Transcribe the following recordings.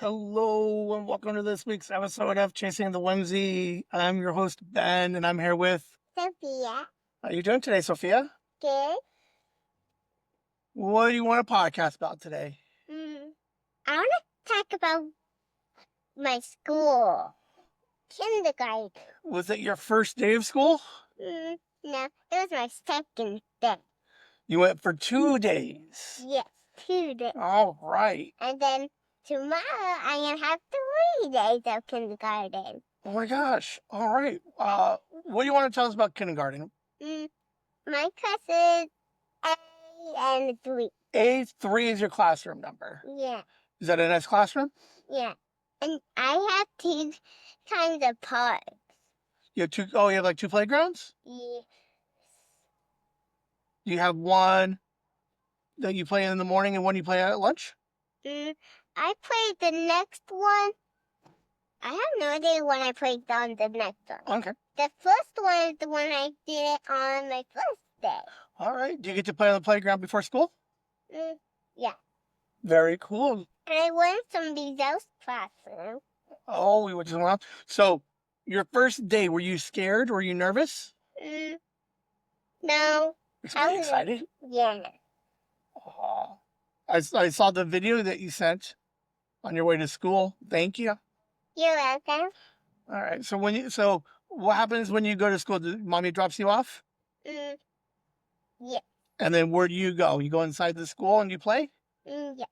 Hello and welcome to this week's episode of Chasing the Whimsy. I'm your host, Ben, and I'm here with... Sophia. How are you doing today, Sophia? Good. What do you want to podcast about today? I want to talk about my school. Kindergarten. Was it your first day of school? No, it was my second day. You went for 2 days. Yes, 2 days. All right. And then tomorrow I'm going to have 3 days of kindergarten. Oh my gosh. All right. What do you want to tell us about kindergarten? My class is A and 3. A3 is your classroom number. Yeah. Is that a nice classroom? Yeah. And I have 2 kinds of parks. You have two. Oh, you have like 2 playgrounds? Yes. You have one that you play in the morning and one you play at lunch? I played the next one. I have no idea when I played on the next one. Okay. The first one is the one I did on my first day. All right. Do you get to play on the playground before school? Yeah. Very cool. And I went from the else classroom. Oh, we went to the So, your first day, were you scared? Were you nervous? No. Were you excited? Yeah. Oh, I saw the video that you sent on your way to school. Thank you. You're welcome. All right. So what happens when you go to school? Mommy drops you off? Yeah. And then where do you go? You go inside the school and you play? Yeah.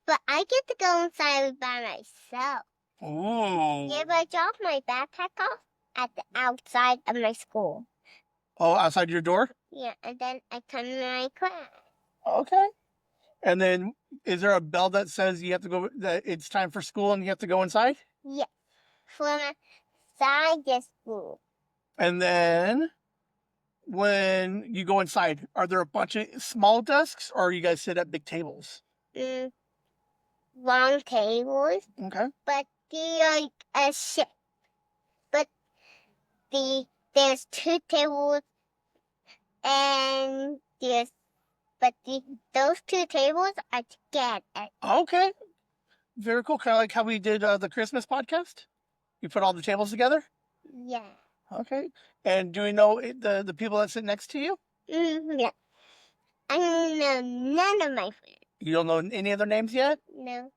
But I get to go inside by myself. Ooh. Yeah, but I drop my backpack off at the outside of my school. Oh, outside your door? Yeah, and then I come to my class. Okay. And then is there a bell that says you have to go, that it's time for school and you have to go inside? Yeah. From inside the school. And then when you go inside, are there a bunch of small desks or you guys sit at big tables? Long tables. Okay. But they're like a ship. But there's 2 tables and those 2 tables are together. Okay. Very cool. Kind of like how we did the Christmas podcast. You put all the tables together? Yeah. Okay. And do we know the people that sit next to you? Yeah. I don't know none of my friends. You don't know any of their names yet? No.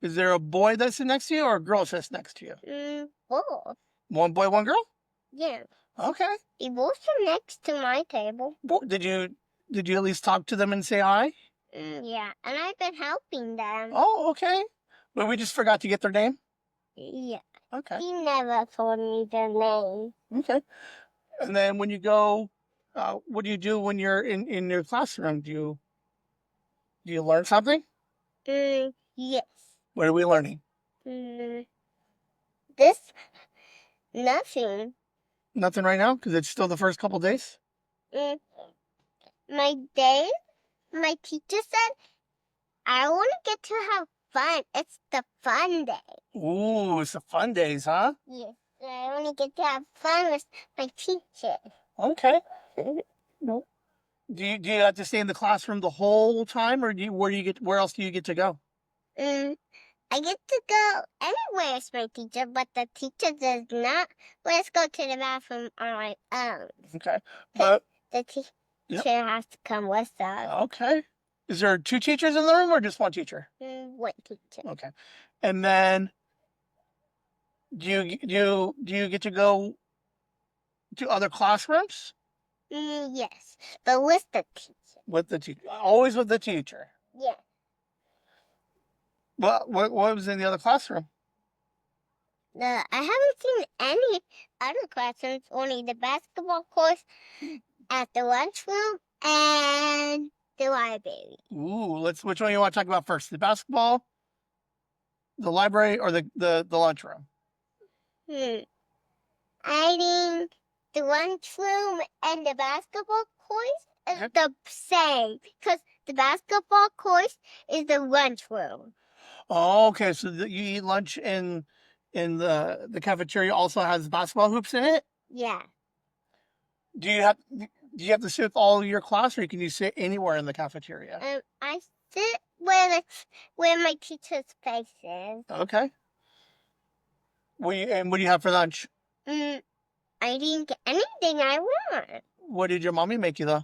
Is there a boy that sits next to you or a girl that sits next to you? Both. One boy, one girl? Yeah. Okay. They both are next to my table. Did you at least talk to them and say hi? Yeah, and I've been helping them. Oh, okay. But we just forgot to get their name? Yeah. Okay. He never told me their name. Okay. And then when you go, what do you do when you're in your classroom? Do you learn something? Yes. What are we learning? Nothing. Nothing right now because it's still the first couple days? My teacher said, I want to get to have fun. It's the fun day. Ooh, it's the fun days, huh? Yes. I want to get to have fun with my teacher. Okay. No. Do you have to stay in the classroom the whole time, or where else do you get to go? I get to go anywhere with my teacher, but the teacher does not let us go to the bathroom on my own. Okay. But the teacher has to come with us. Okay. Is there 2 teachers in the room or just 1 teacher? 1 teacher. Okay. And then do you get to go to other classrooms? Yes, but with the teacher. With the teacher. Always with the teacher. Yeah. What was in the other classroom? I haven't seen any other classrooms, only the basketball course at the lunchroom and the library. Ooh, which one you want to talk about first? The basketball, the library, or the lunchroom? I think the lunchroom and the basketball course is the same because the basketball course is the lunchroom. Oh, okay. So you eat lunch in the cafeteria also has basketball hoops in it? Yeah. Do you have to sit with all of your class, or can you sit anywhere in the cafeteria? I sit where my teacher's face is. Okay. What do you have for lunch? I didn't get anything I want. What did your mommy make you though?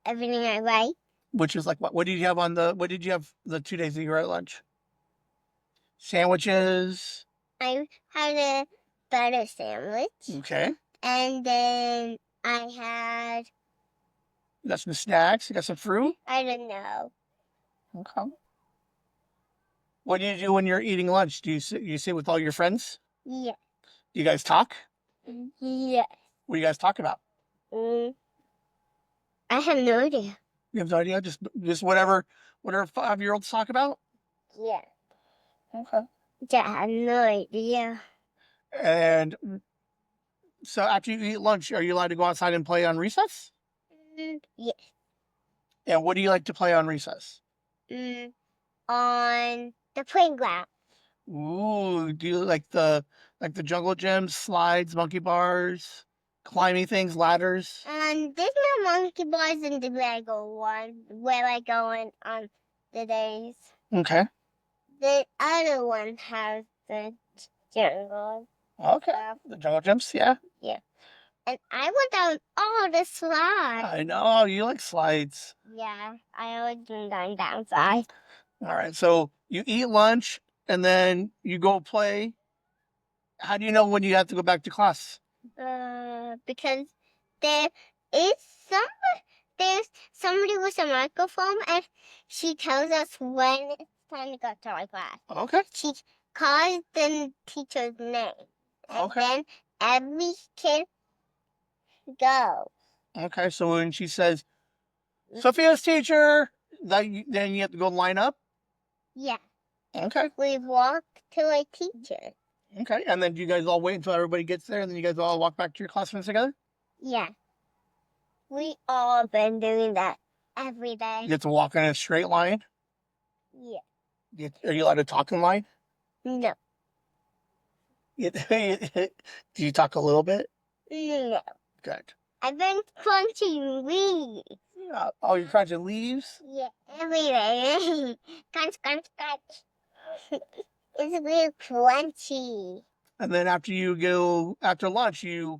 Everything I like. Which is like what? What did you have what did you have the 2 days that you were at lunch? Sandwiches. I had a butter sandwich. Okay. And then I had, You got some snacks. You got some fruit. I don't know. Okay. What do you do when you're eating lunch? Do you sit with all your friends? Yeah. Do you guys talk? Yes. What do you guys talk about? I have no idea. You have no idea? Just whatever 5-year-olds talk about? Yeah. Okay. Yeah, I have no idea. And so after you eat lunch, are you allowed to go outside and play on recess? Yes. And what do you like to play on recess? On the playground. Ooh, do you like the jungle gyms, slides, monkey bars, climbing things, ladders? There's no monkey bars in the Lego one where I go on the days. Okay. The other one has the jungle. Okay. The jungle gyms, yeah. Yeah. And I went down all the slides. I know, you like slides. Yeah, I always been going downside. All right, so you eat lunch and then you go play. How do you know when you have to go back to class? Because there is there's somebody with a microphone and she tells us when it's time to go to our class. Okay. She calls the teacher's name. And Okay. then every kid goes. Okay, so when she says, Sophia's teacher, then you have to go line up? Yeah. Okay. We walk to a teacher. Okay, and then do you guys all wait until everybody gets there and then you guys all walk back to your classrooms together? Yeah. We all been doing that every day. You get to walk in a straight line? Yeah. Are you allowed to talk in line? No. Do you talk a little bit? No. Good. I've been crunching leaves. Oh, you're crunching leaves? Yeah, every day. Crunch, crunch, crunch. It's real crunchy. And then after lunch, where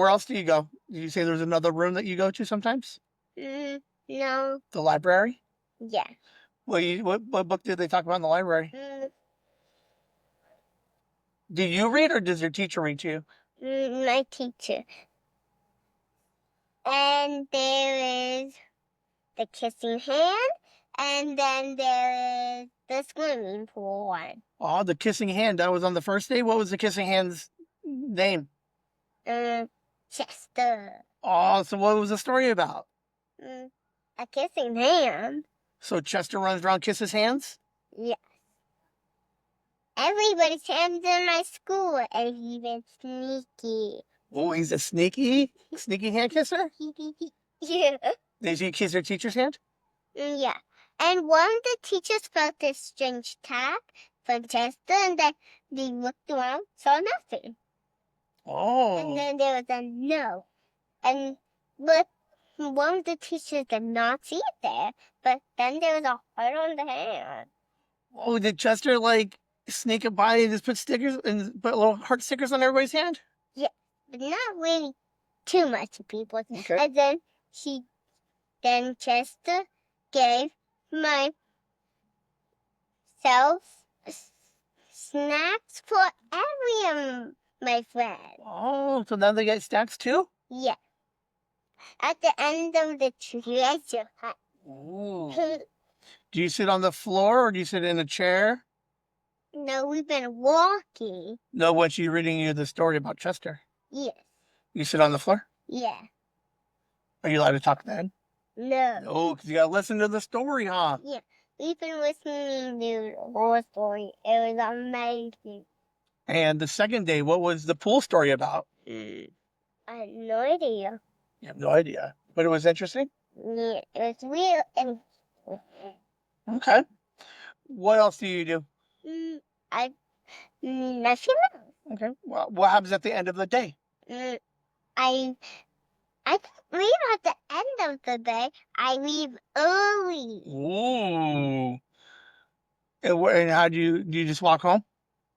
else do you go? Did you say there's another room that you go to sometimes? No. The library? Yeah. What book did they talk about in the library? Do you read or does your teacher read to you? My teacher. And there is the kissing hand, and then there is the swimming pool one. Oh, the kissing hand. That was on the first day. What was the kissing hand's name? Chester. Oh, so what was the story about? A kissing hand. So Chester runs around, kisses hands? Yes. Everybody's hands in my school, and he's been sneaky. Oh, he's a sneaky hand kisser? Yeah. Did he kiss your teacher's hand? Yeah. And one of the teachers felt this strange tap from Chester, and then they looked around, saw nothing. Oh. And then there was a no. But one of the teachers did not see it there, but then there was a heart on the hand. Oh, did Chester sneak up by and just put little heart stickers on everybody's hand? Yeah, but not really too much people. Okay. And then Chester gave myself snacks for every my friend. Oh, so now they get snacks too? Yeah. At the end of the treasure hunt. Ooh. Do you sit on the floor or do you sit in a chair? No, we've been walking. No, when she's reading you the story about Chester. Yes. You sit on the floor? Yeah. Are you allowed to talk then? No. No, because you got to listen to the story, huh? Yeah. We've been listening to the whole story. It was amazing. And the second day, what was the pool story about? I have no idea. You have no idea. But it was interesting? Yeah, it was real interesting. Okay. What else do you do? Nothing else. Okay. Well, what happens at the end of the day? I think we are at the end of the day, I leave early. Ooh. And how do you just walk home?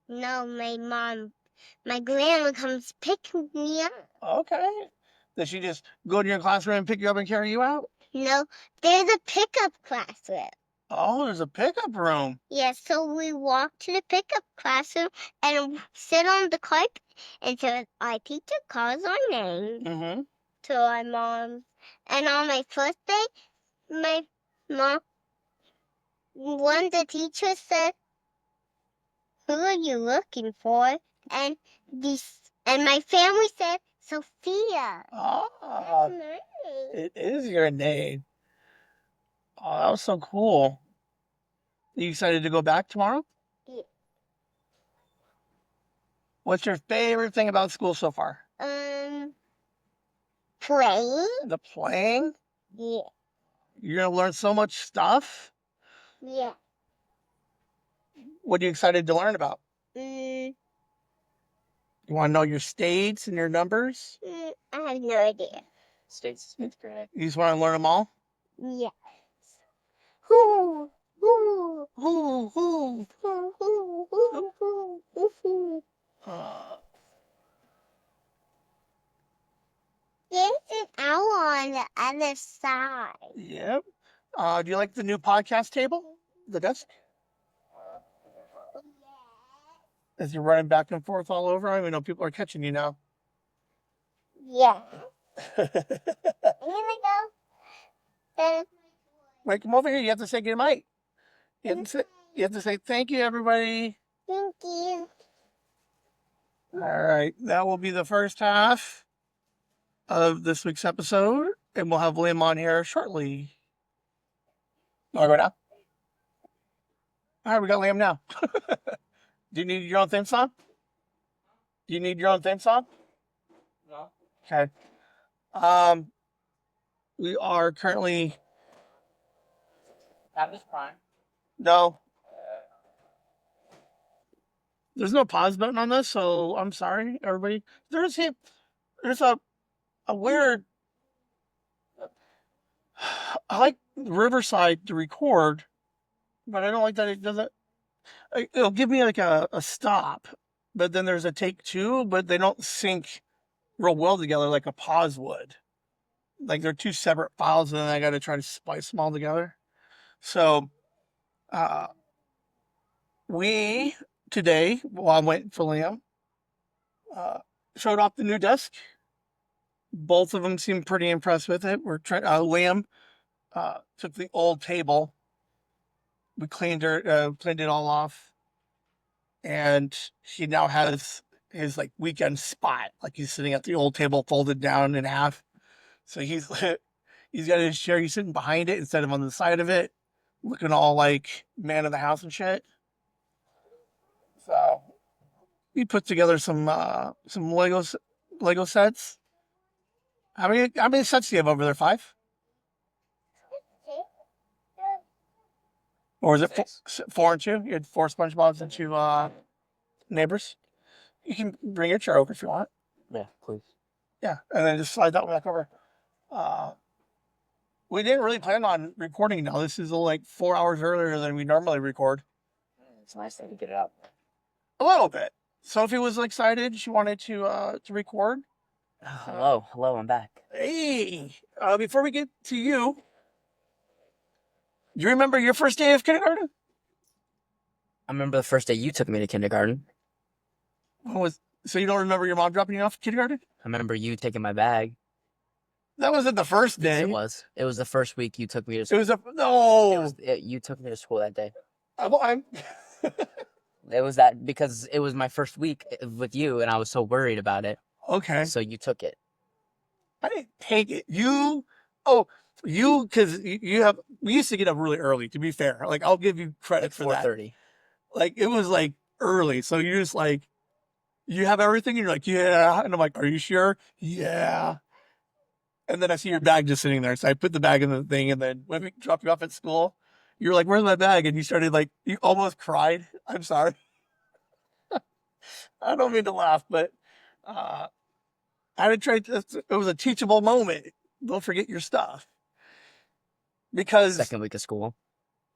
No, my grandma comes pick me up. Okay. Does she just go to your classroom and pick you up and carry you out? No, there's a pickup classroom. Oh, there's a pickup room. Yeah, so we walk to the pickup classroom and sit on the carpet until our teacher calls our name Mm-hmm. to our mom. And on my first day, my mom, one of the teachers said, "Who are you looking for?" And my family said, "Sophia." Ah, That's my name. it is your name. Oh, that was so cool. You excited to go back tomorrow? Yeah. What's your favorite thing about school so far? Playing. The playing? Yeah. You're gonna learn so much stuff. Yeah. What are you excited to learn about? Mm, You want to know your states and your numbers? I have no idea. States. You just want to learn them all? Yes. Who? Who? Ooh, ooh. Who? Who? Who? Who? Uh, There's an owl on the other side. yep. Do you like the new podcast table? The desk? As you're running back and forth all over, I mean, know people are catching you now. Yeah. I'm gonna go. Then Right, come over here. You have to say good night. You have to say thank you, everybody. thank you. All right, that will be the first half of this week's episode, and we'll have Liam on here shortly. Want to go now? All right, we got Liam now. Do you need your own theme song? Do you need your own theme song? No. Okay. We are currently. At this prime. No. There's no pause button on this, so I'm sorry, everybody. There's a weird. I like Riverside to record, but I don't like that it doesn't. It'll give me like a stop, but then there's a take two, but they don't sync real well together like a pause would. Like they're two separate files, and then I got to try to splice them all together. So, uh, we today, while I'm waiting for Liam, uh, showed off the new desk. Both of them seemed pretty impressed with it. We're trying. Liam took the old table. We cleaned it all off, and he now has his like weekend spot. Like he's sitting at the old table, folded down in half. So he's got his chair. He's sitting behind it instead of on the side of it, looking all like man of the house and shit. So we put together some Lego sets. How many sets do you have over there? 5? Or is it 4 and 2? You had 4 SpongeBob's and 2 neighbors. You can bring your chair over if you want. Yeah, please. Yeah, and then just slide that one back over. We didn't really plan on recording now. This is like 4 hours earlier than we normally record. It's nice that you get it up. A little bit. Sophie was excited. She wanted to record. Oh, hello, I'm back. Hey, before we get to you, do you remember your first day of kindergarten? I remember the first day you took me to kindergarten. So you don't remember your mom dropping you off at kindergarten? I remember you taking my bag. That wasn't the first day. Yes, it was. It was the first week you took me to school. You took me to school that day. It was that because it was my first week with you, and I was so worried about it. Okay. So you took it. I didn't take it. Because we used to get up really early, to be fair. Like, I'll give you credit Like for that. 4:30. Like, it was like early. So you're just like, you have everything, and you're like, yeah. And I'm like, are you sure? Yeah. And then I see your bag just sitting there. So I put the bag in the thing, and then when we dropped you off at school, you were like, where's my bag? And you started like, you almost cried. I'm sorry. I don't mean to laugh, but I would try. It was a teachable moment. Don't forget your stuff. because Second week of school.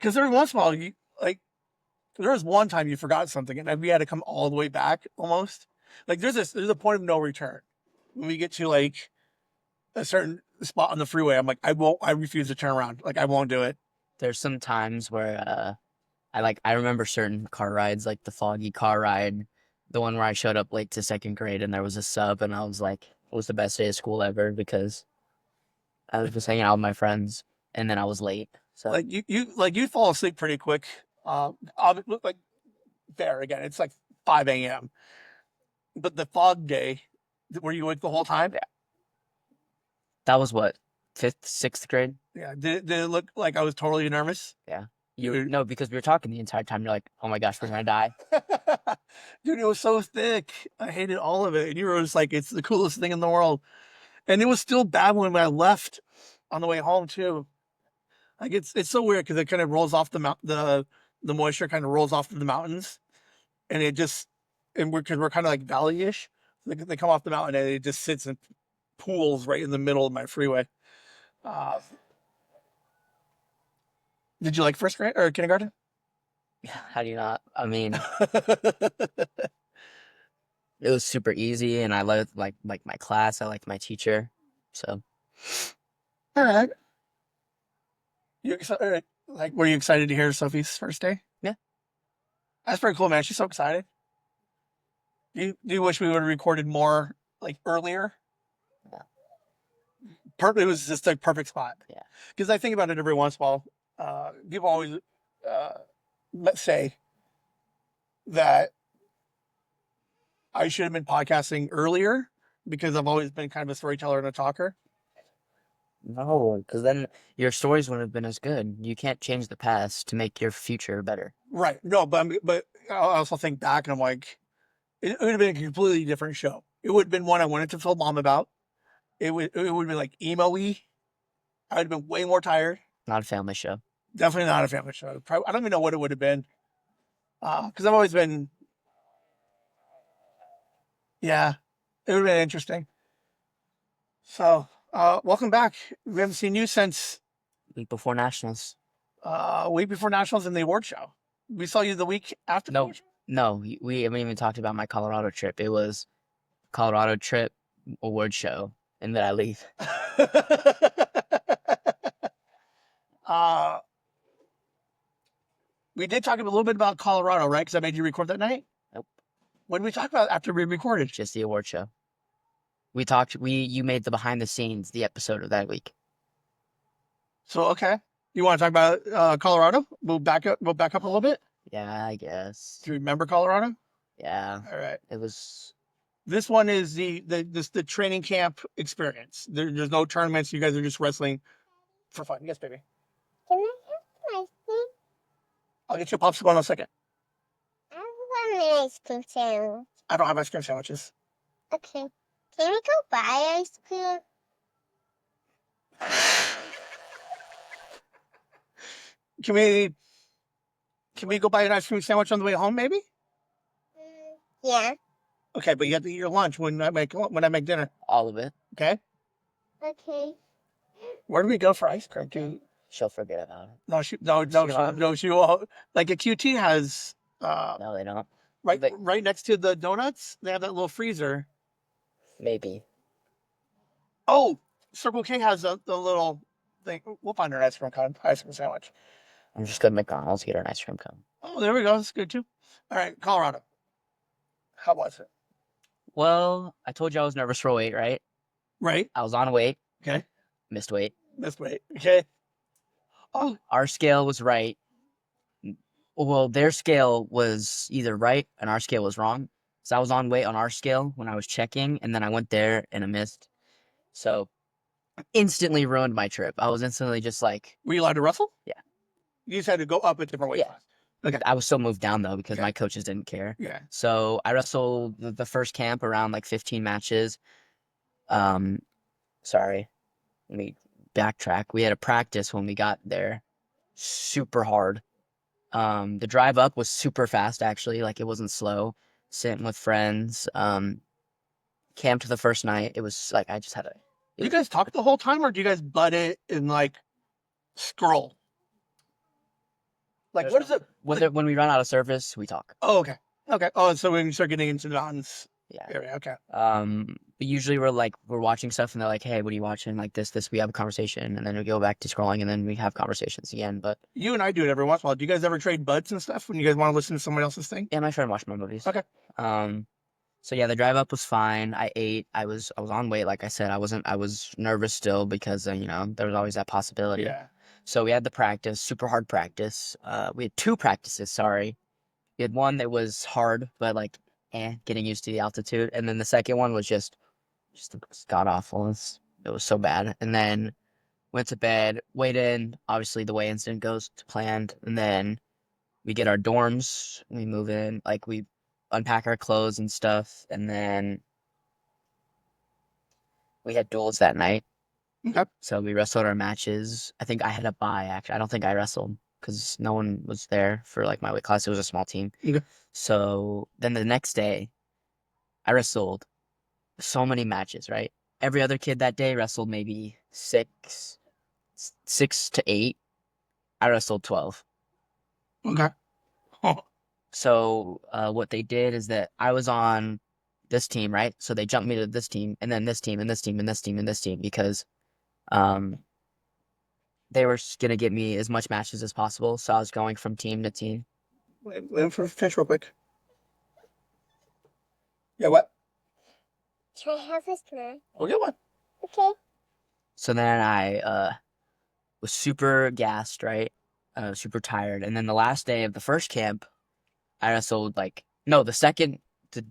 every once in a while, there was one time you forgot something, and we had to come all the way back almost. Like there's a point of no return when we get to like a certain spot on the freeway. I'm like, I refuse to turn around. Like I won't do it. There's some times where I remember certain car rides, like the foggy car ride, the one where I showed up late to second grade and there was a sub, and I was like, it was the best day of school ever because I was just hanging out with my friends and then I was late. So Like you fall asleep pretty quick. I'll look like fair again. It's like 5 a.m. But the fog day, were you awake the whole time? that was what, fifth, sixth grade? Yeah. Did it look like I was totally nervous? Yeah. Dude. No, because we were talking the entire time. You're like, oh my gosh, we're gonna die. Dude, it was so thick. I hated all of it. And you were just like, it's the coolest thing in the world. And it was still bad when I left on the way home too. Like it's so weird because it kind of rolls off the moisture kind of rolls off the mountains, and we're kind of like valley-ish. They come off the mountain and it just sits in pools right in the middle of my freeway. Did you like first grade or kindergarten? How do you not? I mean, it was super easy, and I loved like my class. I liked my teacher. So All right. Were you excited to hear Sophie's first day? Yeah. That's pretty cool, man. She's so excited. Do you wish we would have recorded more like earlier? Yeah. It was just a perfect spot. Yeah. Because I think about it every once in a while. People always say that I should have been podcasting earlier because I've always been kind of a storyteller and a talker. no, because then your stories wouldn't have been as good. You can't change the past to make your future better. Right. No, but I also think back and I'm like, it would have been a completely different show. It would have been one I wanted to tell mom about. It would have been like emo-y. I would have been way more tired. Not a family show. Definitely not a family show. I don't even know what it would have been. Because I've always been, yeah, it would have been interesting. So, welcome back. We haven't seen you since Week before nationals. week before nationals and the award show. We saw you the week after. No, no, we haven't even talked about my Colorado trip. It was Colorado trip, award show, and then I leave. We did talk a little bit about Colorado, right? Because I made you record that night. Nope. What did we talk about after we recorded? Just the award show. You made the behind the scenes, the episode of that week. So, okay. You want to talk about Colorado? We'll back up a little bit. Yeah, I guess. Do you remember Colorado? Yeah. All right. It was. This one is the training camp experience. There's no tournaments. You guys are just wrestling for fun. Yes, baby. Can I have ice cream? I'll get you a popsicle in a second. I want an ice cream sandwich. I don't have ice cream sandwiches. Okay. Can we go buy ice cream? Can we go buy an ice cream sandwich on the way home, maybe? Yeah. Okay, but you have to eat your lunch when I make dinner. All of it. Okay. Okay. Where do we go for ice cream, dude? She'll forget about it. No, she won't. Like a QT has No, they don't. right next to the donuts, they have that little freezer. Maybe. Oh, Circle K has the little thing. We'll find her an ice cream sandwich. I'm just going to McDonald's, get her an ice cream cone. Oh, there we go. That's good too. All right, Colorado. How was it? Well, I told you I was nervous for weight, right? Right. I was on weight. Okay. Missed weight. This way. Okay. Oh, Our scale was right. Well, their scale was either right and our scale was wrong. So I was on weight on our scale when I was checking, and then I went there and I missed. So instantly ruined my trip. I was instantly just like, were you allowed to wrestle? Yeah. You just had to go up a different weight Yeah. class. Okay. I was still moved down though because Okay. my coaches didn't care. Yeah. So I wrestled the first camp around like 15 matches. Sorry, let me backtrack. We had a practice when we got there, super hard. The drive up was super fast actually, like it wasn't slow. Sitting with friends. Camped the first night. It was like I just had a. You guys talked the whole time, or do you guys butt it and like scroll? Like, what is it? When we run out of surface, we talk. Oh, okay. Okay. Oh, so when you start getting into Don's Yeah. area, okay. But usually we're watching stuff and they're like, hey, what are you watching? Like this, we have a conversation, and then we go back to scrolling, and then we have conversations again. But You and I do it every once in a while. Do you guys ever trade buds and stuff when you guys want to listen to somebody else's thing? yeah, my friend watched my movies. Okay. So yeah, the drive up was fine. I ate. I was on weight, like I said. I was nervous still because there was always that possibility. Yeah. So we had the practice, super hard practice. We had 2 practices. Sorry, we had one that was hard, but like, getting used to the altitude, and then the second one was just god awful. It was so bad. And then went to bed, weighed in. Obviously, the weigh-in didn't go to planned, and then we get our dorms. We move in, like we unpack our clothes and stuff, and then we had duels that night. Okay. So we wrestled our matches. I think I had a bye, actually. I don't think I wrestled because no one was there for like my weight class. It was a small team. Okay. So then the next day, I wrestled so many matches, right? Every other kid that day wrestled maybe 6 to 8. I wrestled 12. Okay. Oh. So what they did is that I was on this team, right? So they jumped me to this team, and then this team, and this team, and this team, and this team, because they were gonna get me as much matches as possible. So I was going from team to team. Let him finish real quick. Yeah, what? Can I have a snack? We'll get one. Okay. So then I was super gassed, right? Super tired. And then the last day of the first camp, I wrestled the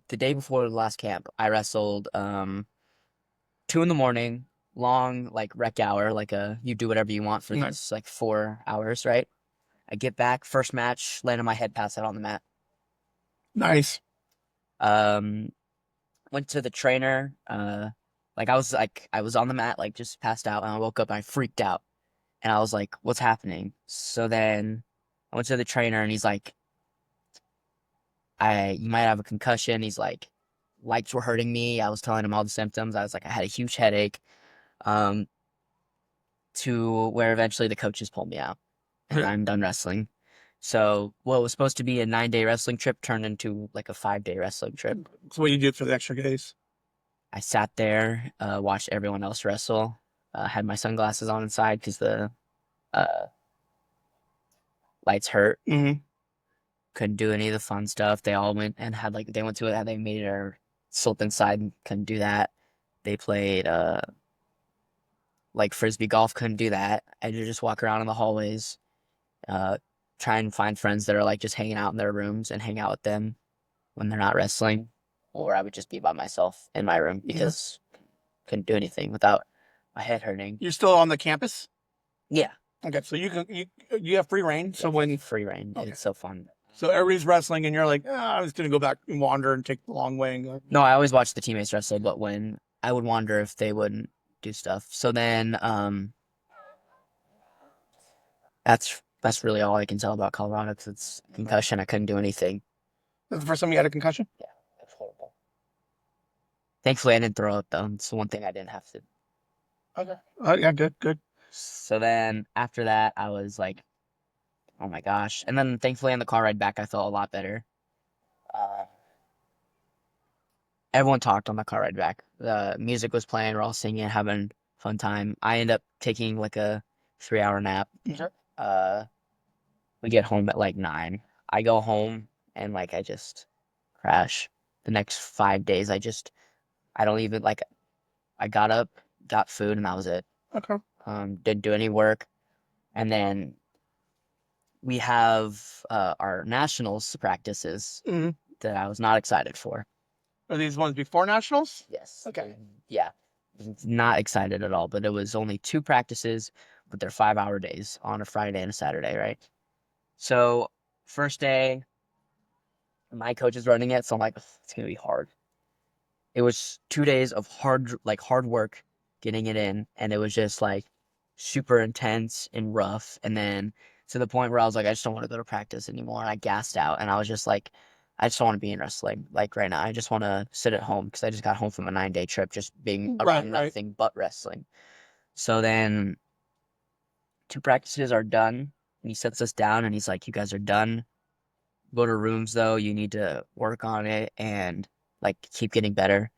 day before the last camp, I wrestled 2 in the morning, long like rec hour, like you do whatever you want for this like 4 hours, right? I get back, first match, land on my head, pass out on the mat. Nice. Went to the trainer, I was on the mat, like just passed out, and I woke up and I freaked out. And I was like, what's happening? So then I went to the trainer and he's like, you might have a concussion. He's like, lights were hurting me. I was telling him all the symptoms. I was like, I had a huge headache. To where eventually the coaches pulled me out and I'm done wrestling. So what was supposed to be a 9-day wrestling trip turned into like a 5-day wrestling trip. So what do you do for the extra days? I sat there, watched everyone else wrestle, had my sunglasses on inside because the lights hurt. Mm-hmm. Couldn't do any of the fun stuff. They all went and had they went to it, they made their slip inside and couldn't do that. They played like frisbee golf, couldn't do that. I had to just walk around in the hallways, try and find friends that are like just hanging out in their rooms and hang out with them when they're not wrestling. Or I would just be by myself in my room because couldn't do anything without my head hurting. You're still on the campus? Yeah. Okay, so you have free reign. So when free reign, it's so fun. So everybody's wrestling, and you're like, I'm just gonna go back and wander and take the long way. And go. No, I always watch the teammates wrestle, but when I would wonder if they wouldn't do stuff. So then, that's really all I can tell about Colorado because it's concussion. I couldn't do anything. That's the first time you had a concussion? Yeah, it was horrible. Thankfully, I didn't throw up though. It's the one thing I didn't have to. Okay. Oh yeah, good. So then after that, I was like, oh my gosh. And then thankfully on the car ride back, I felt a lot better. Everyone talked on the car ride back. The music was playing. We're all singing, having a fun time. I end up taking like a 3-hour nap. We get home at like 9. I go home and like I just crash. The next 5 days, I don't even like. I got up, got food, and that was it. Okay. Didn't do any work, and then we have our nationals practices that I was not excited for. Are these ones before nationals? Yes. Okay. Yeah. Not excited at all, but it was only 2 practices, but they're 5-hour days on a Friday and a Saturday, right? So first day, my coach is running it, so I'm like, it's gonna be hard. It was 2 days of hard work getting it in, and it was just like super intense and rough, and then to the point where I was like, I just don't want to go to practice anymore. And I gassed out, and I was just like, I just don't want to be in wrestling like right now. I just want to sit at home because I just got home from a 9-day trip, just being around nothing but wrestling. So then 2 practices are done. And he sets us down and he's like, you guys are done. Go to rooms though. You need to work on it and like keep getting better.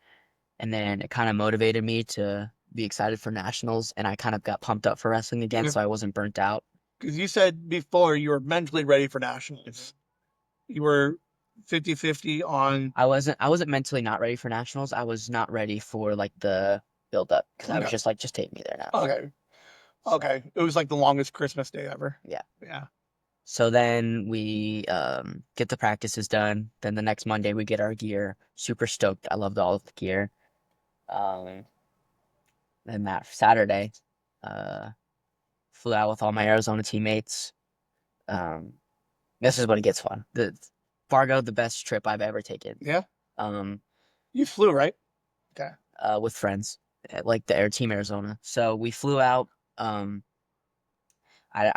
And then it kind of motivated me to be excited for nationals. And I kind of got pumped up for wrestling again. Yeah. So I wasn't burnt out. Because you said before you were mentally ready for nationals. You were 50-50 on. I wasn't mentally not ready for nationals. I was not ready for like the build up because I was Okay. just like, just take me there now. Okay. Okay. It was like the longest Christmas day ever. Yeah. Yeah. So then we get the practices done. Then the next Monday we get our gear. Super stoked. I loved all of the gear. Then that Saturday, uh, flew out with all my Arizona teammates. This is when it gets fun. The Fargo, the best trip I've ever taken. Yeah. Um, You flew, right? Okay. with friends, like the Air Team Arizona. So we flew out. I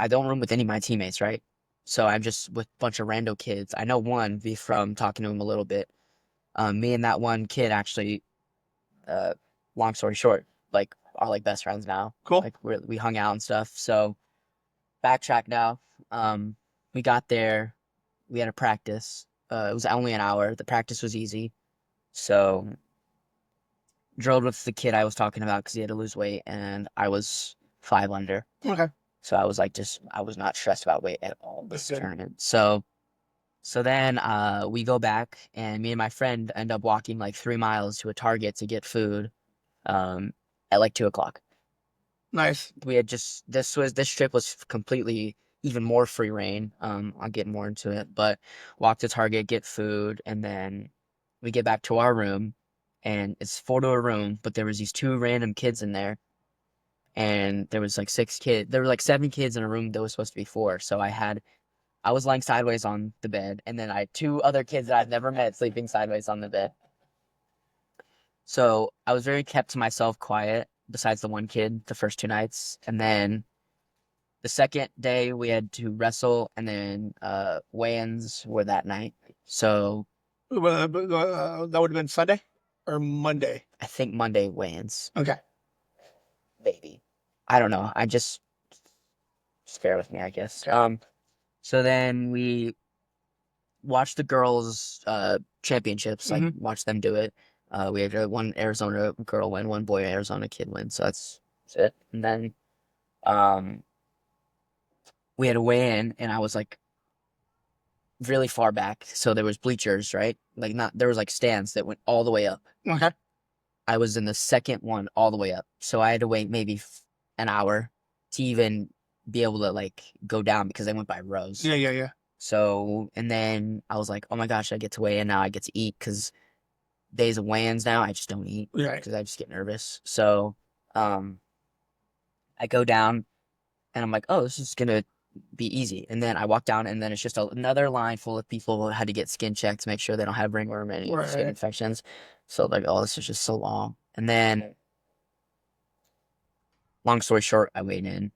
don't room with any of my teammates, right? So I'm just with a bunch of rando kids. I know one from talking to him a little bit. Me and that one kid actually, long story short, like are like best friends now. Cool. Like we hung out and stuff. So backtrack now. We got there. We had a practice. It was only an hour. The practice was easy. So drilled with the kid I was talking about because he had to lose weight, and I was 5 under. Okay. So I was like, I was not stressed about weight at all this That's good. tournament. So then we go back, and me and my friend end up walking like 3 miles to a Target to get food at like 2 o'clock. Nice. We had just this trip was completely even more free reign. I'll get more into it, but walk to Target, get food, and then we get back to our room, and it's 4 to a room, but there was these 2 random kids in there, and there was like 6 kids. There were like 7 kids in a room that was supposed to be 4. So I was lying sideways on the bed, and then I had 2 other kids that I've never met sleeping sideways on the bed. So I was very kept to myself, quiet, besides the one kid the first 2 nights. And then the second day we had to wrestle, and then weigh-ins were that night. So That would have been Sunday or Monday. I think Monday weigh-ins, Okay. maybe. I don't know. Just bear with me, I guess. Okay. So then we watched the girls' championships, like watch them do it. We had one Arizona girl win, one boy Arizona kid win. So that's it. And then we had a weigh-in, and I was like really far back. So there was bleachers, right? Like there was like stands that went all the way up. Okay. I was in the second one all the way up. So I had to wait maybe an hour to even be able to like go down because I went by rows. Yeah. So, and then I was like, oh my gosh, I get to weigh in now. I get to eat because days of weigh-ins now, I just don't eat Right. because I just get nervous. So, I go down and I'm like, oh, this is going to be easy. And then I walk down, and then it's just another line full of people who had to get skin checked to make sure they don't have ringworm or any skin infections. So like, oh, this is just so long. And then, long story short, I weighed in.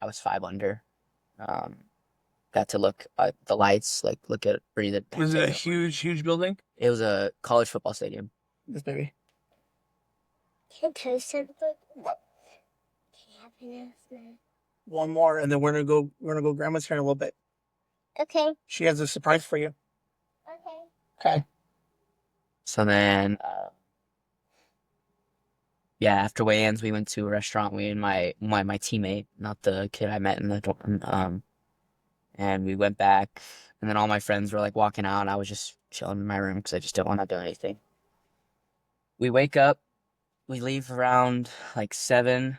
I was 5 under. Got to look at the lights, like look at breathe it. Was it a huge building? It was a college football stadium. Yes, baby. Can I tell you something? Happiness, man. One more, and then we're gonna go grandma's here in a little bit. Okay. She has a surprise for you. Okay. Okay. So then, yeah, after weigh-ins, we went to a restaurant. We and my teammate, not the kid I met in the dorm, and we went back. And then all my friends were like walking out, and I was just chilling in my room because I just didn't want to do anything. We wake up, we leave around like 7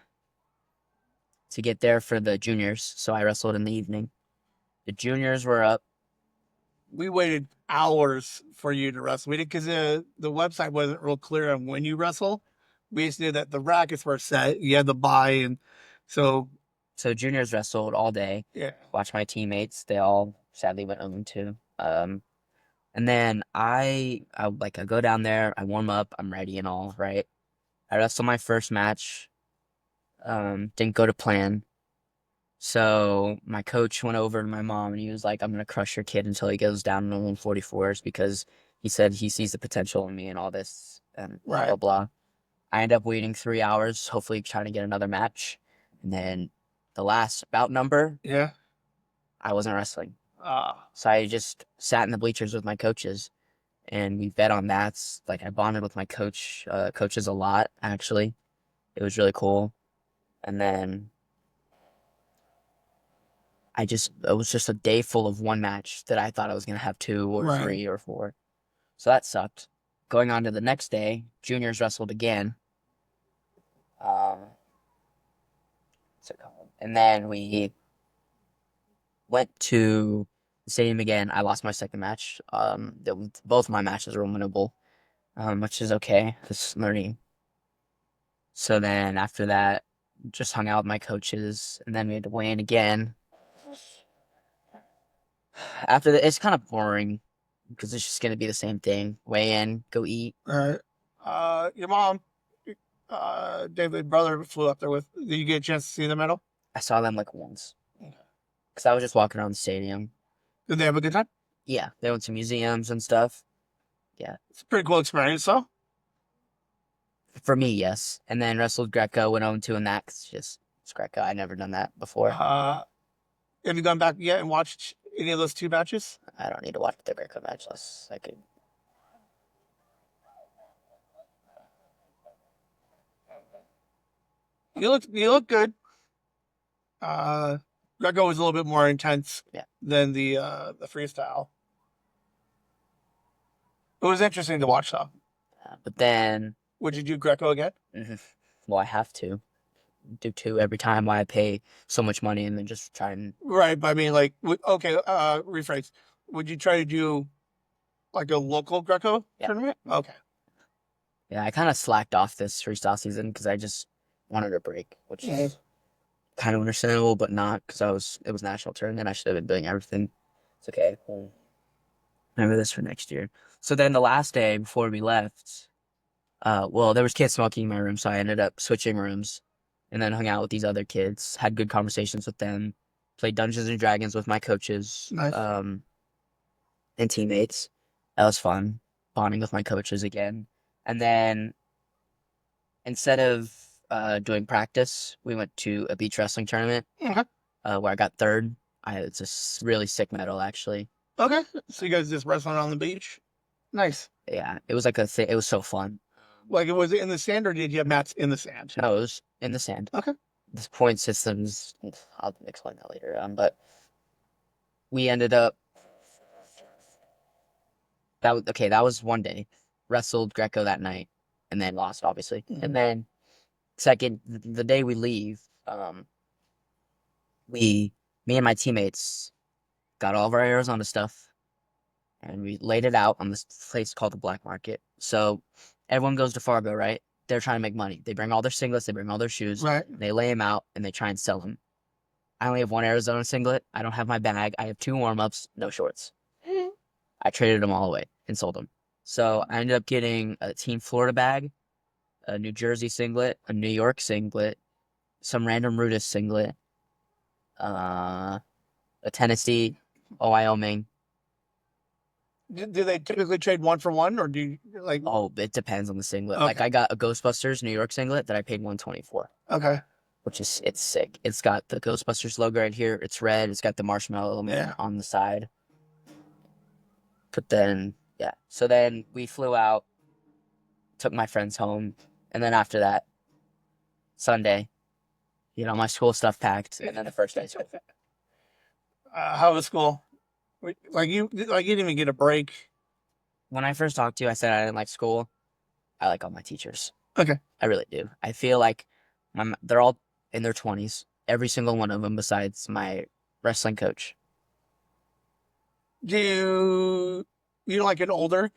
to get there for the juniors. So I wrestled in the evening. The juniors were up. We waited hours for you to wrestle. We did because the website wasn't real clear on when you wrestle. We just knew that the rackets were set. You had the buy, and so juniors wrestled all day. Yeah. Watched my teammates. They all sadly went 0-2. And then I go down there. I warm up. I'm ready and all, right? I wrestled my first match. Didn't go to plan. So my coach went over to my mom, and he was like, I'm going to crush your kid until he goes down to 144s because he said he sees the potential in me and all this and blah, blah, blah. I end up waiting 3 hours, hopefully trying to get another match. And then the last bout number, Yeah. I wasn't wrestling. Ah. So I just sat in the bleachers with my coaches, and we bet on that. Like I bonded with my coaches a lot, actually. It was really cool. And then it was just a day full of one match that I thought I was going to have 2 or Right. 3 or 4. So that sucked. Going on to the next day, juniors wrestled again. What's it called? And then we went to the stadium again. I lost my second match. Both my matches were winnable, which is okay. Just learning. So then after that, just hung out with my coaches, and then we had to weigh in again. After that, it's kind of boring because it's just gonna be the same thing. Weigh in, go eat. All right. Your mom, David's brother flew up there with. Did you get a chance to see the medal? I saw them like once because I was just walking around the stadium. Did they have a good time? Yeah, they went to museums and stuff. Yeah, It's a pretty cool experience, though. for me, yes. And then wrestled Greco, went 0-2 in that 'cause it's Greco. I'd never done that before. Have you gone back yet and watched any of those 2 matches? I don't need to watch the Greco match unless I could. You look good. Greco was a little bit more intense Yeah. than the freestyle. It was interesting to watch, though. But then, Would you do Greco again? well, I have to do 2 every time. Why I pay so much money and then just try and. Right, but I mean, like, okay, rephrase. Would you try to do like a local Greco Yeah. tournament? Okay. Yeah, I kind of slacked off this freestyle season because I just wanted a break, which is kind of understandable, but not because it was national tournament. I should have been doing everything. It's okay. We'll remember this for next year. So then the last day before we left, well, there was kids smoking in my room, so I ended up switching rooms and then hung out with these other kids, had good conversations with them, played Dungeons and Dragons with my coaches, Nice. and teammates. That was fun, bonding with my coaches again. And then instead of doing practice, we went to a beach wrestling tournament Okay. where I got third. It's a really sick medal, actually. Okay. So you guys just wrestling on the beach? Nice. Yeah, it was like a thing. It was so fun. Like, it was in the sand, or did you have mats in the sand? No, it was in the sand. Okay. The point systems, I'll explain that later. But we ended up. That was one day. Wrestled Greco that night, and then lost, obviously. Mhm. And then the day we leave, me and my teammates got all of our Arizona stuff, and we laid it out on this place called the Black Market. So everyone goes to Fargo, right? They're trying to make money. They bring all their singlets, they bring all their shoes, Right. they lay them out, and they try and sell them. I only have one Arizona singlet. I don't have my bag. I have 2 warm-ups, no shorts. I traded them all away and sold them. So I ended up getting a Team Florida bag, a New Jersey singlet, a New York singlet, some random Rudis singlet, a Tennessee, a Wyoming. Do they typically trade 1 for 1, or do you like? Oh, it depends on the singlet. Okay. Like I got a Ghostbusters New York singlet that I paid $124 for, Okay. which is it's sick. It's got the Ghostbusters logo right here. It's red. It's got the marshmallow element Yeah. on the side. But then, yeah. So then we flew out, took my friends home, and then after that, Sunday, all my school stuff packed, and then the first day. How was school? Like you didn't even get a break. When I first talked to you, I said I didn't like school. I like all my teachers. Okay. I really do. I feel like they're all in their 20s. Every single one of them, besides my wrestling coach. Do you like an older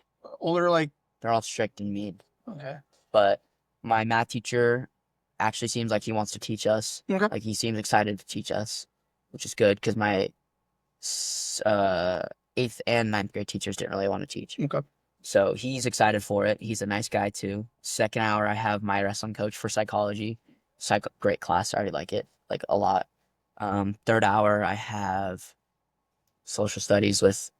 like? They're all strict and mean. Okay. But my math teacher actually seems like he wants to teach us. Okay. Like he seems excited to teach us, which is good because my 8th and 9th grade teachers didn't really want to teach. Okay. So he's excited for it. He's a nice guy too. Second hour, I have my wrestling coach for psychology. Great class. I already like it like a lot. Third hour, I have social studies with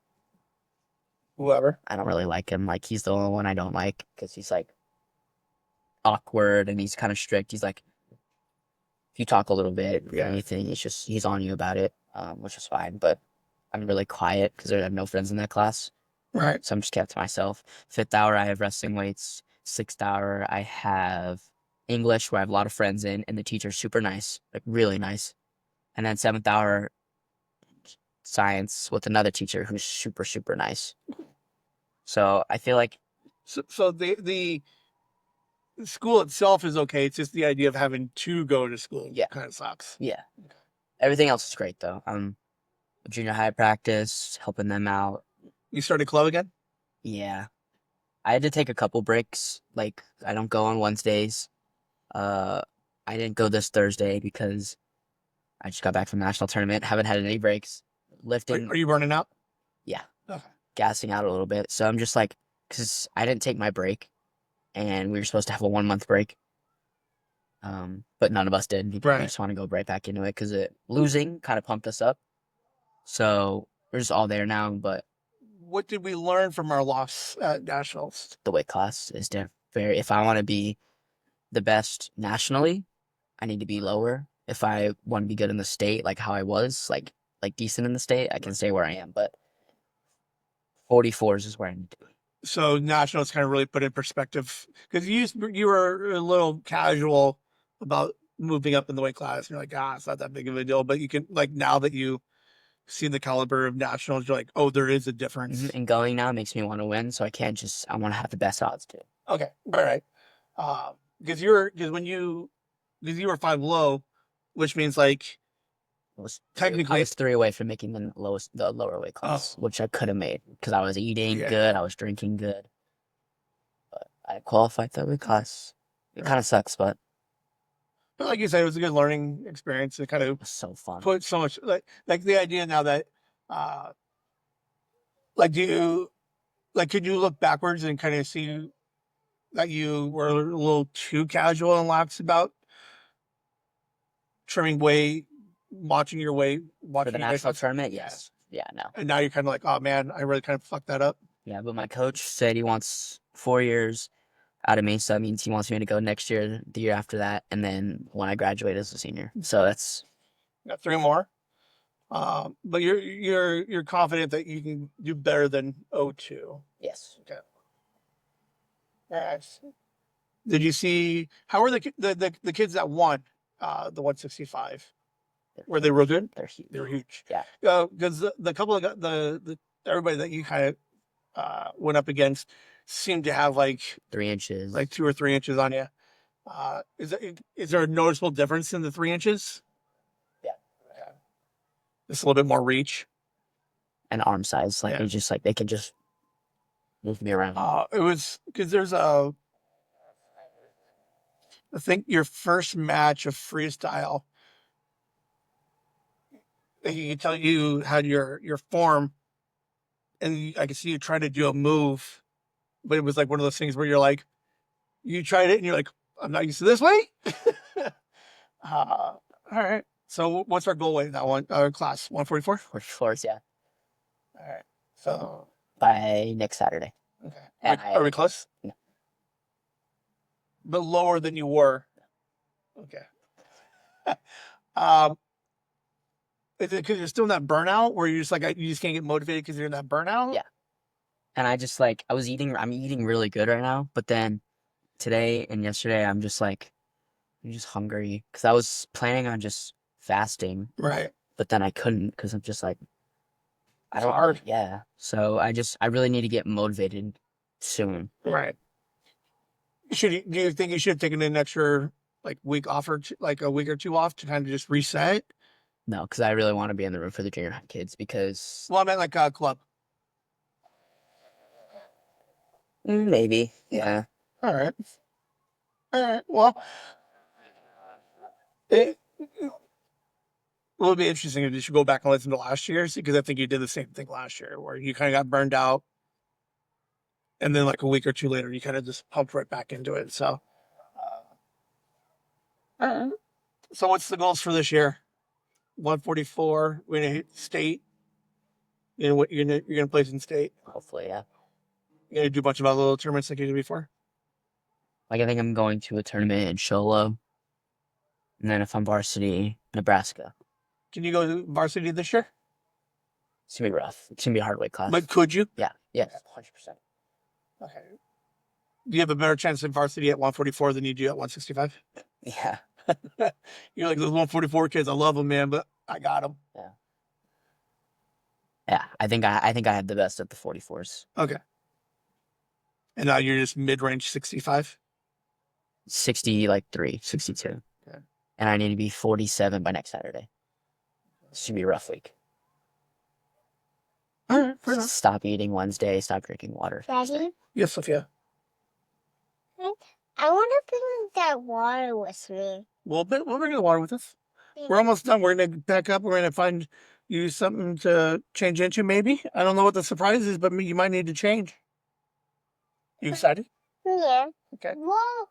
Whoever. I don't really like him. Like he's the only one I don't like because he's like awkward and he's kind of strict. He's like if you talk a little bit or Yeah. anything, it's just he's on you about it, which is fine. But I'm really quiet because I have no friends in that class, Right. so I'm just kept to myself. 5th hour, I have wrestling weights. 6th hour, I have English, where I have a lot of friends in, and the teacher's super nice, like really nice. And then 7th hour, science with another teacher who's super, super nice. So I feel like, So the school itself is okay. It's just the idea of having to go to school Yeah. kind of sucks. yeah, everything else is great though. Junior high practice, helping them out. You started club again? Yeah. I had to take a couple breaks. Like, I don't go on Wednesdays. Uh, I didn't go this Thursday because I just got back from the national tournament. Haven't had any breaks. Lifting, Are you burning out? yeah, Okay. gassing out a little bit. So I'm just like, because I didn't take my break, and we were supposed to have a 1 month break. But none of us did. We Right. just want to go right back into it because losing kind of pumped us up. So we're just all there now. But What did we learn from our loss at nationals? the weight class is very. If I want to be the best nationally, I need to be lower. If I want to be good in the state, like how I was, like decent in the state, I can stay where I am. But 44s is where I need to be. So nationals kind of really put in perspective because you were a little casual about moving up in the weight class. You're like, it's not that big of a deal. But you can like now that you see the caliber of nationals, you're like, oh, there is a difference. And going now makes me want to win, so I can't just. I want to have the best odds too. Okay, all right. Because you were 5 low, which means like I was technically 3 away from making the lower weight class, which I could have made because I was eating good, I was drinking good, but I qualified that weight class. It kind of sucks, but But like you said, it was a good learning experience. It kind it of was so fun. put so much like the idea now that like do you like could you look backwards and kind of see that you were a little too casual and lax about trimming weight, watching your weight, For watching the your national weight, tournament, yes, yeah, no, and now you're kind of like, oh man, I really kind of fucked that up. yeah. But my coach said he wants 4 years out of me, so that means he wants me to go next year, the year after that, and then when I graduate as a senior. So that's Got 3 more. But you're confident that you can do better than 02. yes. Okay. Yes. Did you see how were the kids that won the 165? Were they real good? They're huge. They were huge. Yeah. Because the couple of the everybody that you kind of went up against seemed to have like 3 inches. like 2 or 3 inches on you. Is there a noticeable difference in the 3 inches? Yeah. Just a little bit more reach. And arm size, like it's just like they can just move me around. It was because there's I think your first match of freestyle, you can tell you had your form, and I could see you trying to do a move, but it was like one of those things where you're like, you tried it and you're like, I'm not used to this way. All right. So what's our goal weight in that one? Our class 144. 44s, yeah. All right. So By next Saturday. okay. And Are we close? No. But lower than you were. Okay. Is it because you're still in that burnout where you're just like you just can't get motivated because you're in that burnout? Yeah. And I just like I'm eating really good right now, but then today and yesterday I'm just hungry because I was planning on just fasting, Right. but then I couldn't because I'm just like It's hard. Yeah. So I really need to get motivated soon. Right. Do you think you should have taken an extra like week off or like a week or two off to kind of just reset? No, because I really want to be in the room for the junior high kids because Well, I meant like a club. maybe. Yeah. All right. All right. Well, it will be interesting if you should go back and listen to last year's because I think you did the same thing last year where you kind of got burned out. And then like a week or two later, you kind of just pumped right back into it. So, so what's the goals for this year? 144. We're gonna hit state. You know what you're gonna place in state. Hopefully, yeah. You're gonna do a bunch of other little tournaments like you did before. Like I think I'm going to a tournament in Sholo. And then if I'm varsity, Nebraska. Can you go to varsity this year? It's gonna be rough. It's gonna be a hard weight class. But could you? Yeah. Yes. 100%. Okay. Do you have a better chance in varsity at 144 than you do at 165? Yeah. You're like those 144 kids. I love them, man, but I got them. Yeah. Yeah. I think I have the best at the 44s. Okay. And now you're just mid-range 65? 60, like 62. Okay. And I need to be 47 by next Saturday. This should be a rough week. All right, fair enough. Stop eating Wednesday, stop drinking water. Daddy, Yes, Sophia. I want to bring that water with me. We'll bring the water with us. We're almost done. We're going to pack up. We're going to find you something to change into, maybe. I don't know what the surprise is, but you might need to change. You excited? Yeah. Okay. Whoa.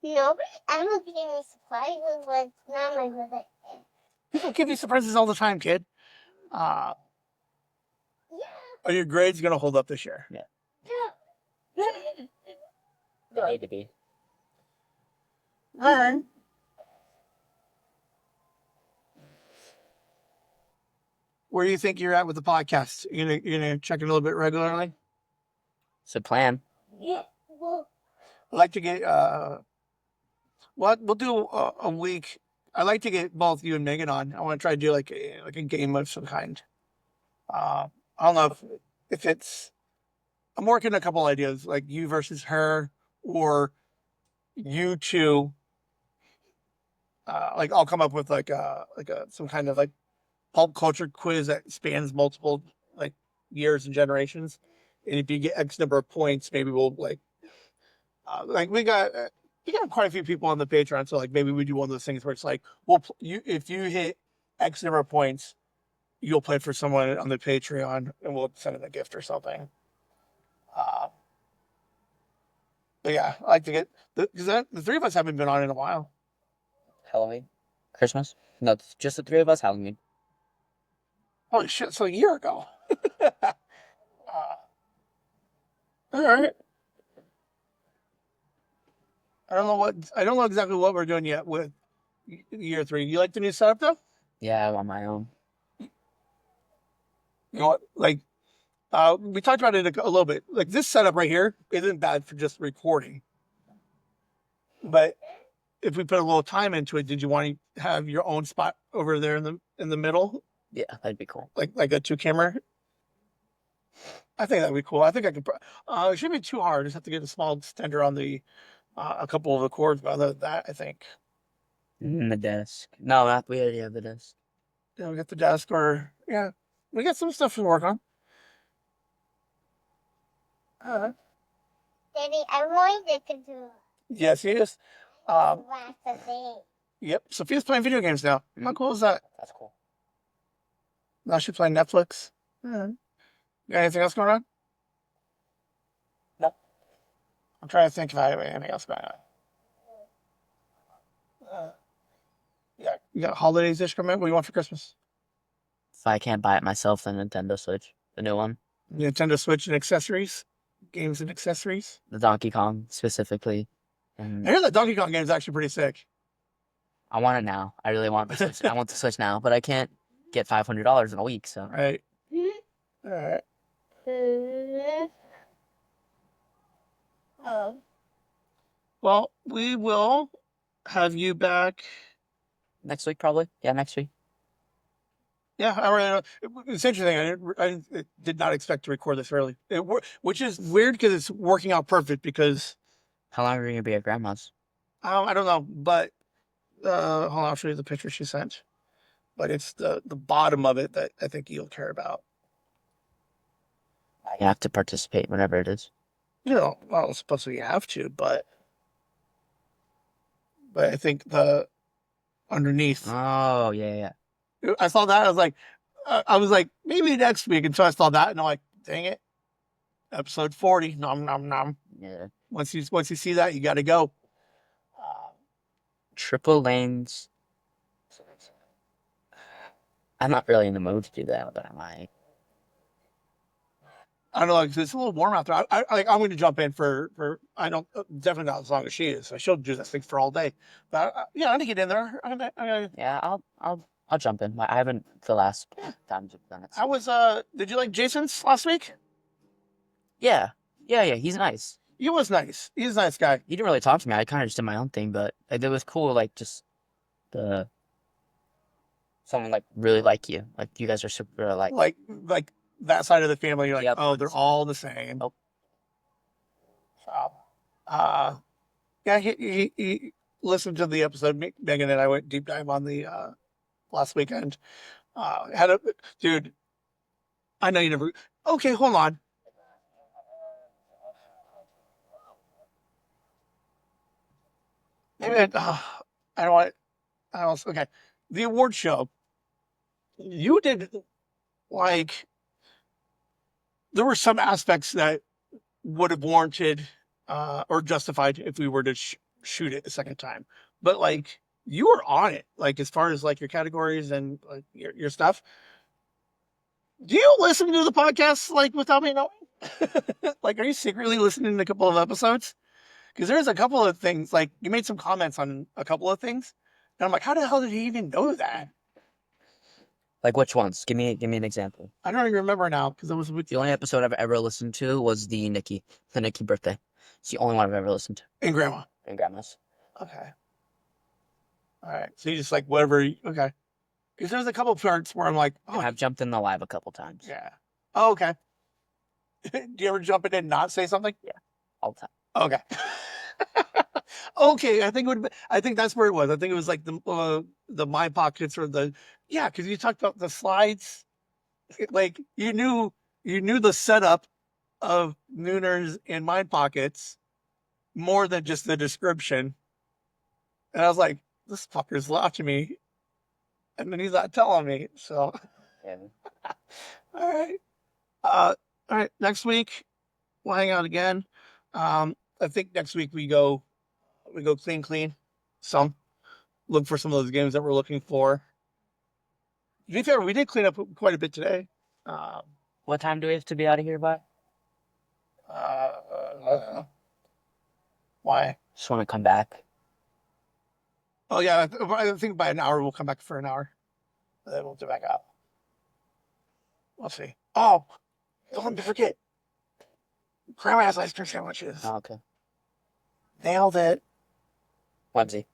No, I'm not getting any surprises, but not my birthday. People give you surprises all the time, kid. Yeah. Are your grades going to hold up this year? Yeah. Yeah. They need to be. All right. Where do you think you're at with the podcast? You're gonna check it a little bit regularly? It's a plan. Yeah. Whoa. I'd like to get we'll do a week. I'd like to get both you and Megan on. I want to try to do like a game of some kind. I don't know if it's. I'm working a couple ideas, like you versus her, or you two. Like I'll come up with like some kind of like pulp culture quiz that spans multiple like years and generations. And if you get X number of points, maybe we'll like we got quite a few people on the Patreon, so like maybe we do one of those things where it's like if you hit X number of points, you'll play for someone on the Patreon, and we'll send them a gift or something. But yeah, I like to get because the three of us haven't been on in a while. Halloween? Christmas? No, it's just the three of us, Halloween. Holy shit! So a year ago. All right. I don't know exactly what we're doing yet with year 3. You like the new setup though? Yeah, I'm on my own. You know what? Like, we talked about it a little bit. Like this setup right here isn't bad for just recording. But if we put a little time into it, did you want to have your own spot over there in the middle, Yeah, that'd be cool. like a 2-camera? I think that'd be cool. I think I could. It shouldn't be too hard. Just have to get a small extender on the a couple of the cords. But other than that, I think The desk. No, we already have the desk. we got the desk, or yeah, we got some stuff to work on. Daddy, I wanted to do Yes, he is. last thing. Yep. Sophia's playing video games now. How cool is that? That's cool. Now she's playing Netflix. Got anything else going on? No. I'm trying to think if I have anything else going on. Yeah, you got holidays this coming. What do you want for Christmas? If I can't buy it myself, then Nintendo Switch. The new one. Nintendo Switch and accessories, games and accessories. The Donkey Kong, specifically. I And hear that Donkey Kong game is actually pretty sick. I want it now. I really want the Switch. I want the Switch now, but I can't get $500 in a week, so. Right. All right. Oh. Well, we will have you back. Next week, probably. Yeah, next week. Yeah, I really don't. It's interesting. I did not expect to record this early, which is weird because it's working out perfect. Because How long are you going to be at Grandma's? I don't know, but hold on, I'll show you the picture she sent. But it's the bottom of it that I think you'll care about. I have to participate whenever it is. You know, well, supposedly you have to, but I think the underneath. Oh, yeah. I saw that. I was like, maybe next week. And so I saw that, and I'm like, dang it, episode 40. Nom nom nom. Yeah. Once you see that, you got to go. Triple lanes. I'm not really in the mood to do that, but I might. I don't know, like, it's a little warm out there. I'm going to jump in for I don't definitely not as long as she is. So she'll do that thing for all day. But yeah, I'm gonna get in there. Yeah, I'll jump in. I haven't the last times we've done it. I was Did you like Jason's last week? Yeah. He's nice. He was nice. He's a nice guy. He didn't really talk to me. I kind of just did my own thing, but like, it was cool. Like just the someone like really like you. Like you guys are super like. Like that side of the family. You're like, Yep. oh, they're all the same. Nope. So, yeah, he listened to the episode. Megan and I went deep dive on the last weekend. Had a dude. I know you never. Okay, hold on. Maybe I don't want. I don't. Okay, the award show. You did like. There were some aspects that would have warranted or justified if we were to shoot it a second time. But like you were on it, like as far as like your categories and like your stuff. Do you listen to the podcast like without me knowing? Like, are you secretly listening to a couple of episodes? Because there's a couple of things like you made some comments on a couple of things, and I'm like, how the hell did he even know that? Like which ones? Give me an example. I don't even remember now because I was with The only episode I've ever listened to was the Nikki birthday. It's the only one I've ever listened to. and Grandma. And Grandma's. Okay. All right. So you just like whatever. Okay. Because there's a couple parts where I'm like, oh, I've jumped in the live a couple times. yeah. Oh, okay. Do you ever jump in and not say something? Yeah, all the time. Okay. Okay. I think that's where it was. I think it was like the My Pockets or yeah, because you talked about the slides. Like you knew the setup of Nooners and My Pockets more than just the description. And I was like, this fucker's watching me. And then he's not telling me. So, Yeah. all right. All right. Next week, we'll hang out again. I think next week we go clean. Some look for some of those games that we're looking for. To be fair, we did clean up quite a bit today. What time do we have to be out of here by? I don't know. Why? Just want to come back. Oh yeah, I think by an hour we'll come back for an hour. Then we'll get back out. We'll see. Oh, don't forget. Grandma has ice cream sandwiches. Oh, okay. Nailed it. Whimsy.